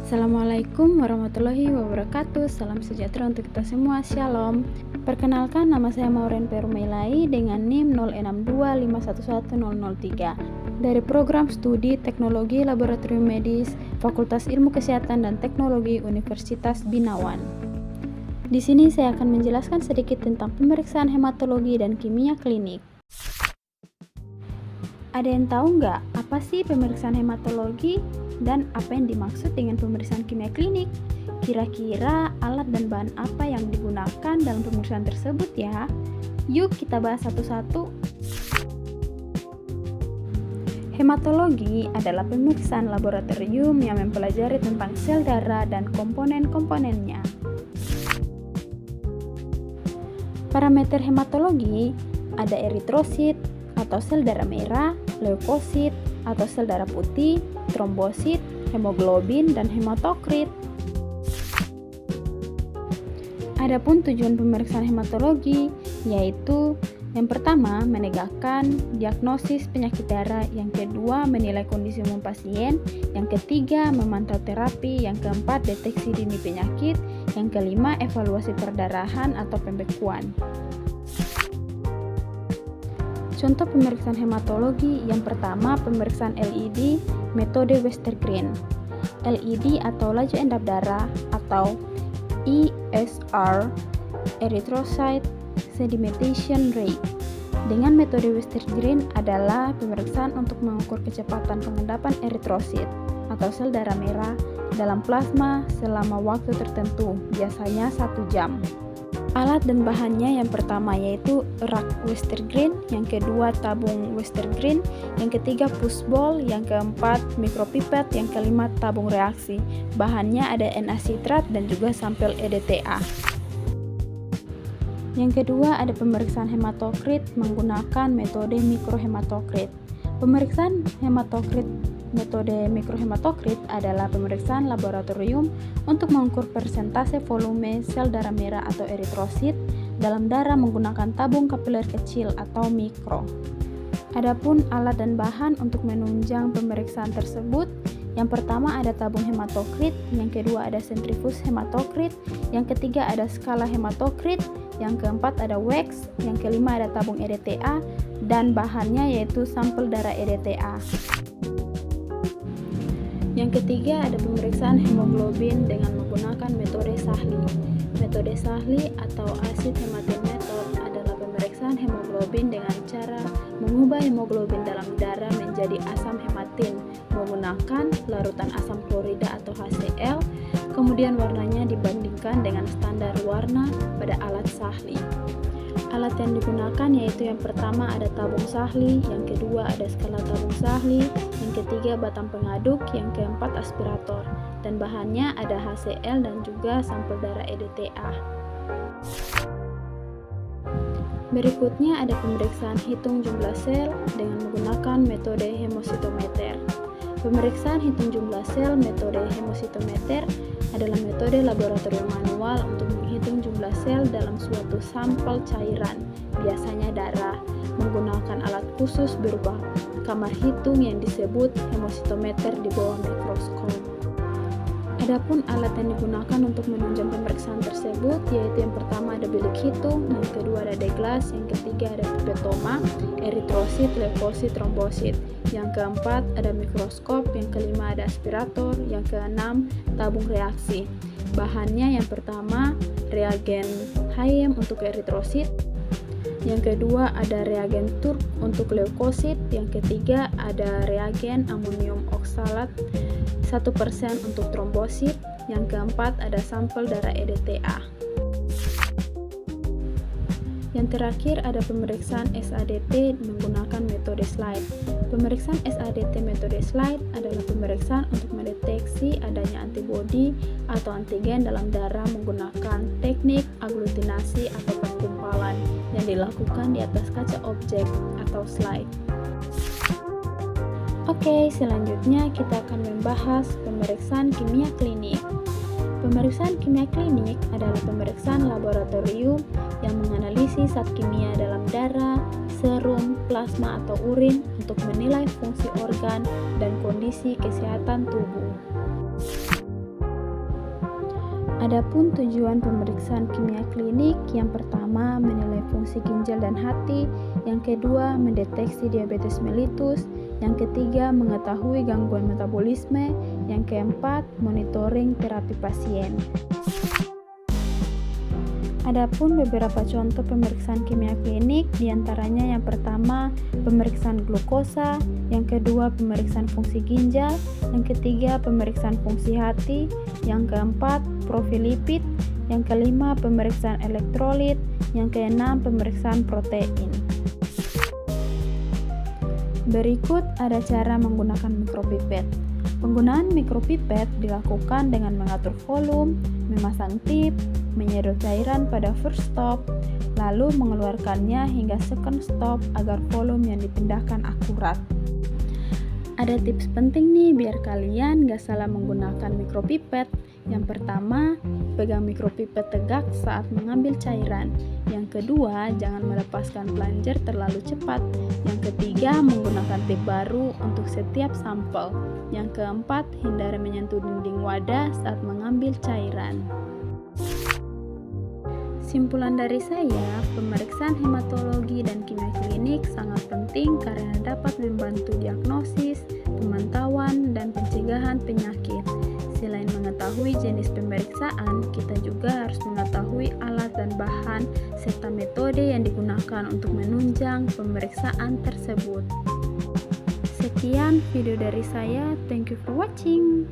Assalamualaikum warahmatullahi wabarakatuh. Salam sejahtera untuk kita semua. Shalom. Perkenalkan, nama saya Maureen Perumailai dengan NIM 0625111003 dari Program Studi Teknologi Laboratorium Medis Fakultas Ilmu Kesehatan dan Teknologi Universitas Binawan. Di sini saya akan menjelaskan sedikit tentang pemeriksaan hematologi dan kimia klinik. Ada yang tahu nggak apa sih pemeriksaan hematologi dan apa yang dimaksud dengan pemeriksaan kimia klinik? Kira-kira alat dan bahan apa yang digunakan dalam pemeriksaan tersebut ya? Yuk kita bahas satu-satu. Hematologi adalah pemeriksaan laboratorium yang mempelajari tentang sel darah dan komponen-komponennya. Parameter hematologi ada eritrosit atau sel darah merah, leukosit atau sel darah putih, trombosit, hemoglobin, dan hematokrit. Adapun tujuan pemeriksaan hematologi yaitu yang pertama menegakkan diagnosis penyakit darah, yang kedua menilai kondisi umum pasien, yang ketiga memantau terapi, yang keempat deteksi dini penyakit, yang kelima evaluasi perdarahan atau pembekuan. Contoh pemeriksaan hematologi yang pertama pemeriksaan LED metode Westergren. LED atau laju endap darah atau ESR erythrocyte sedimentation rate. Dengan metode Westergren adalah pemeriksaan untuk mengukur kecepatan pengendapan eritrosit atau sel darah merah dalam plasma selama waktu tertentu, biasanya 1 jam. Alat dan bahannya yang pertama yaitu rak Westergren, yang kedua tabung Westergren, yang ketiga pushball, yang keempat mikropipet, yang kelima tabung reaksi. Bahannya ada NaCitrat dan juga sampel EDTA. Yang kedua ada pemeriksaan hematokrit menggunakan metode mikrohematokrit. Pemeriksaan metode mikrohematokrit adalah pemeriksaan laboratorium untuk mengukur persentase volume sel darah merah atau eritrosit dalam darah menggunakan tabung kapiler kecil atau mikro. Adapun alat dan bahan untuk menunjang pemeriksaan tersebut, yang pertama ada tabung hematokrit, yang kedua ada sentrifus hematokrit, yang ketiga ada skala hematokrit, yang keempat ada wax, yang kelima ada tabung EDTA, dan bahannya yaitu sampel darah EDTA. Yang ketiga ada pemeriksaan hemoglobin dengan menggunakan metode Sahli. Metode Sahli atau acid hematin method adalah pemeriksaan hemoglobin dengan cara mengubah hemoglobin dalam darah menjadi asam hematin menggunakan larutan asam klorida atau HCl, kemudian warnanya dibandingkan dengan standar warna pada alat Sahli. Alat yang digunakan yaitu yang pertama ada tabung Sahli, yang kedua ada skala tabung Sahli, yang ketiga batang pengaduk, yang keempat aspirator, dan bahannya ada HCl dan juga sampel darah EDTA. Berikutnya ada pemeriksaan hitung jumlah sel dengan menggunakan metode hemositometer. Pemeriksaan hitung jumlah sel metode hemositometer adalah metode laboratorium manual untuk menghitung jumlah sel dalam suatu sampel cairan, biasanya darah, menggunakan alat khusus berupa kamar hitung yang disebut hemositometer di bawah mikroskop. Adapun alat yang digunakan untuk menunjang pemeriksaan tersebut yaitu yang pertama ada bilik hitung, yang kedua ada deglas, yang ketiga ada pipetoma, eritrosit, leukosit, trombosit, yang keempat ada mikroskop, yang kelima ada aspirator, yang keenam tabung reaksi. Bahannya yang pertama reagen HM untuk eritrosit, yang kedua ada reagen Turk untuk leukosit, yang ketiga ada reagen amonium oksalat 1% untuk trombosit, yang keempat ada sampel darah EDTA. Yang terakhir ada pemeriksaan SADT menggunakan metode slide. Pemeriksaan SADT metode slide adalah pemeriksaan untuk mendeteksi adanya antibodi atau antigen dalam darah menggunakan teknik aglutinasi atau penggumpalan yang dilakukan di atas kaca objek atau slide. Oke, selanjutnya kita akan membahas pemeriksaan kimia klinik. Pemeriksaan kimia klinik adalah pemeriksaan laboratorium yang menganalisis zat kimia dalam darah, serum, plasma, atau urin untuk menilai fungsi organ dan kondisi kesehatan tubuh. Adapun tujuan pemeriksaan kimia klinik, yang pertama menilai fungsi ginjal dan hati, yang kedua mendeteksi diabetes mellitus, yang ketiga mengetahui gangguan metabolisme, yang keempat monitoring terapi pasien. Adapun beberapa contoh pemeriksaan kimia klinik, diantaranya yang pertama pemeriksaan glukosa, yang kedua pemeriksaan fungsi ginjal, yang ketiga pemeriksaan fungsi hati, yang keempat profil lipid, yang kelima pemeriksaan elektrolit, yang keenam pemeriksaan protein. Berikut ada cara menggunakan mikropipet. Penggunaan mikropipet dilakukan dengan mengatur volume, memasang tip, menyedot cairan pada first stop, lalu mengeluarkannya hingga second stop agar volume yang dipindahkan akurat. Ada tips penting nih biar kalian gak salah menggunakan mikropipet. Yang pertama, pegang mikropipet tegak saat mengambil cairan. Yang kedua, jangan melepaskan plunger terlalu cepat. Yang ketiga, menggunakan tip baru untuk setiap sampel. Yang keempat, hindari menyentuh dinding wadah saat mengambil cairan. Simpulan dari saya, pemeriksaan hematologi dan kimia klinik sangat penting karena dapat membantu diagnosis, pemantauan, dan pencegahan penyakit. Selain mengetahui jenis pemeriksaan, kita juga harus mengetahui alat dan bahan serta metode yang digunakan untuk menunjang pemeriksaan tersebut. Sekian video dari saya. Thank you for watching.